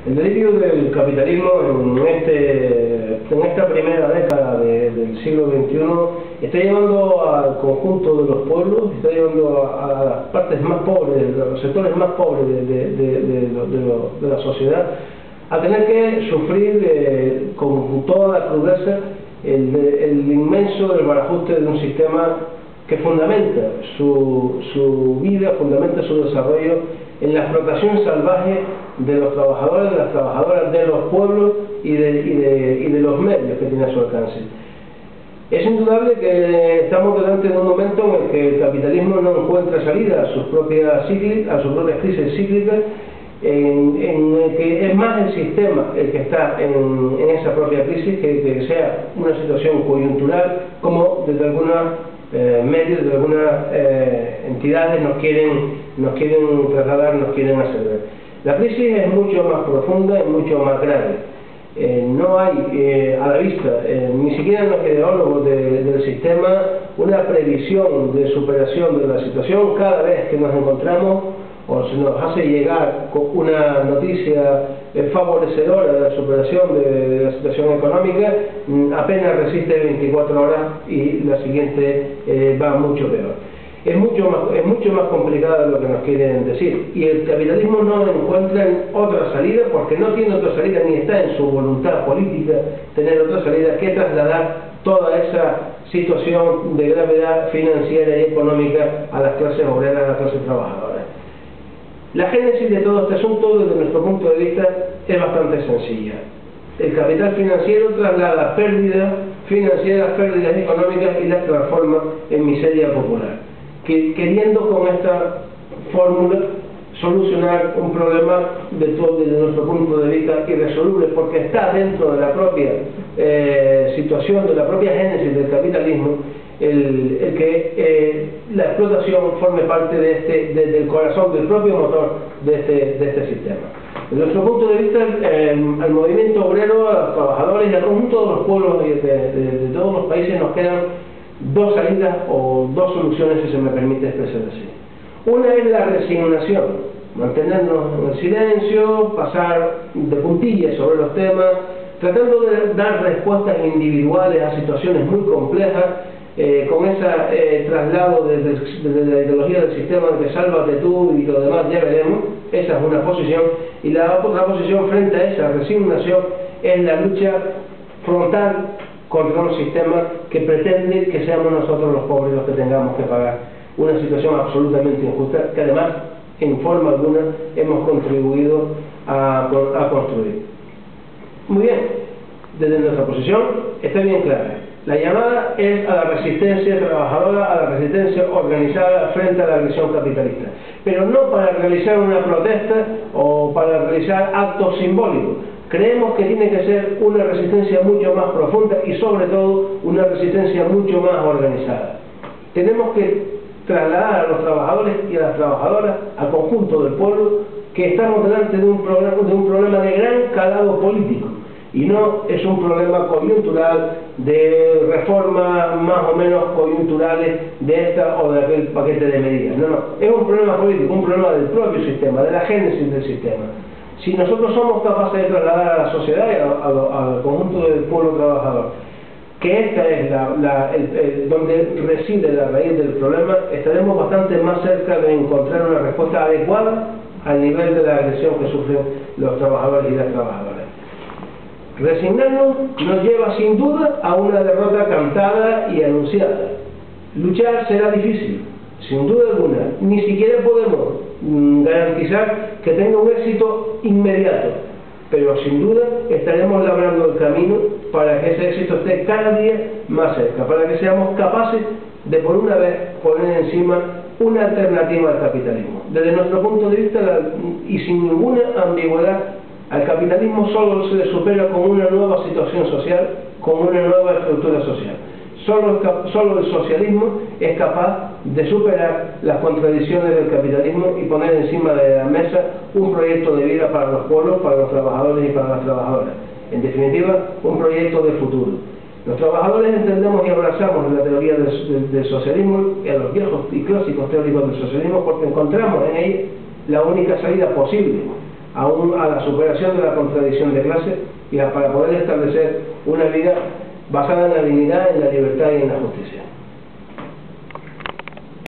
El delirio del capitalismo en esta primera década del siglo XXI está llevando al conjunto de los pueblos, está llevando a las partes más pobres, a los sectores más pobres de la sociedad, a tener que sufrir con toda la crudeza el inmenso desbarajuste de un sistema que fundamenta su vida, fundamenta su desarrollo en la explotación salvaje de los trabajadores, de las trabajadoras, de los pueblos y de los medios que tiene a su alcance. Es indudable que estamos delante de un momento en el que el capitalismo no encuentra salida a sus propias crisis cíclicas, en el que es más el sistema el que está en esa propia crisis que sea una situación coyuntural, como desde algunos medios, de algunas entidades nos quieren trasladar, nos quieren hacer ver. La crisis es mucho más profunda y mucho más grave. No hay a la vista, ni siquiera en los ideólogos del sistema, una previsión de superación de la situación. Cada vez que nos encontramos o se nos hace llegar una noticia favorecedora de la superación de la situación económica, apenas resiste 24 horas y la siguiente va mucho peor. Es mucho más complicado de lo que nos quieren decir, y el capitalismo no encuentra otra salida, porque no tiene otra salida, ni está en su voluntad política tener otra salida que trasladar toda esa situación de gravedad financiera y económica a las clases obreras, a las clases trabajadoras. La génesis de todo este asunto, desde nuestro punto de vista, es bastante sencilla. El capital financiero traslada pérdidas financieras, pérdidas económicas, y las transforma en miseria popular, queriendo con esta fórmula solucionar un problema desde nuestro punto de vista irresoluble, porque está dentro de la propia situación, de la propia génesis del capitalismo, el que la explotación forme parte del corazón, del propio motor de este sistema. Desde nuestro punto de vista, al movimiento obrero, a los trabajadores y al conjunto de los pueblos de todos los países nos quedan dos salidas o dos soluciones, si se me permite expresar así. Una es la resignación, mantenernos en el silencio, pasar de puntillas sobre los temas, tratando de dar respuestas individuales a situaciones muy complejas, con ese traslado desde la ideología del sistema de sálvate tú y lo demás ya veremos. Esa es una posición, y la otra posición frente a esa resignación es la lucha frontal contra un sistema que pretende que seamos nosotros los pobres los que tengamos que pagar una situación absolutamente injusta, que además en forma alguna hemos contribuido a construir. Muy bien, desde nuestra posición está bien clara. La llamada es a la resistencia trabajadora, a la resistencia organizada frente a la agresión capitalista, pero no para realizar una protesta o para realizar actos simbólicos. Creemos que tiene que ser una resistencia mucho más profunda y sobre todo una resistencia mucho más organizada. Tenemos que trasladar a los trabajadores y a las trabajadoras, al conjunto del pueblo, que estamos delante de un problema de gran calado político, y no es un problema coyuntural de reformas más o menos coyunturales de esta o de aquel paquete de medidas. No, es un problema político, un problema del propio sistema, de la génesis del sistema. Si nosotros somos capaces de trasladar a la sociedad y al conjunto del pueblo trabajador que esta es donde reside la raíz del problema, estaremos bastante más cerca de encontrar una respuesta adecuada al nivel de la agresión que sufren los trabajadores y las trabajadoras. Resignarnos nos lleva sin duda a una derrota cantada y anunciada. Luchar será difícil, sin duda alguna. Ni siquiera podemos garantizar que tenga un éxito inmediato, pero sin duda estaremos labrando el camino para que ese éxito esté cada día más cerca, para que seamos capaces de por una vez poner encima una alternativa al capitalismo. Desde nuestro punto de vista, y sin ninguna ambigüedad, al capitalismo solo se le supera con una nueva situación social, con una nueva estructura social. Solo el socialismo es capaz de superar las contradicciones del capitalismo y poner encima de la mesa un proyecto de vida para los pueblos, para los trabajadores y para las trabajadoras. En definitiva, un proyecto de futuro. Los trabajadores entendemos y abrazamos la teoría del socialismo y a los viejos y clásicos teóricos del socialismo, porque encontramos en ella la única salida posible a la superación de la contradicción de clase para poder establecer una vida basada en la dignidad, en la libertad y en la justicia.